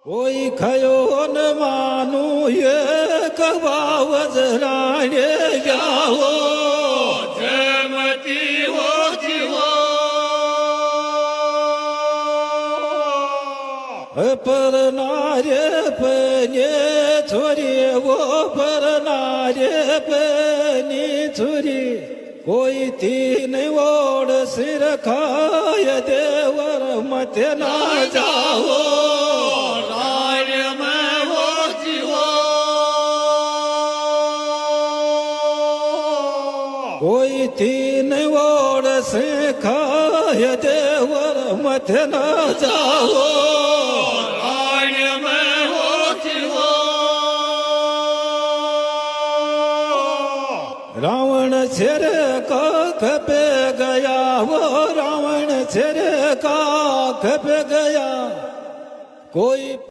कोई खयो न मानू ये कबाव जराड़े जाओ जमती हो जीवो पर नारे पने छोरी वो पर नारे पनी छोरी कोई तीन ओड सिर खाय देवर मत ना जाओ राज में हो जीवो कोई तीन ओड से खाय देवर मत ना जाओ राज में हो जीवो रावण छेर का खपे गया वो रावण छेर का खपे गया कोई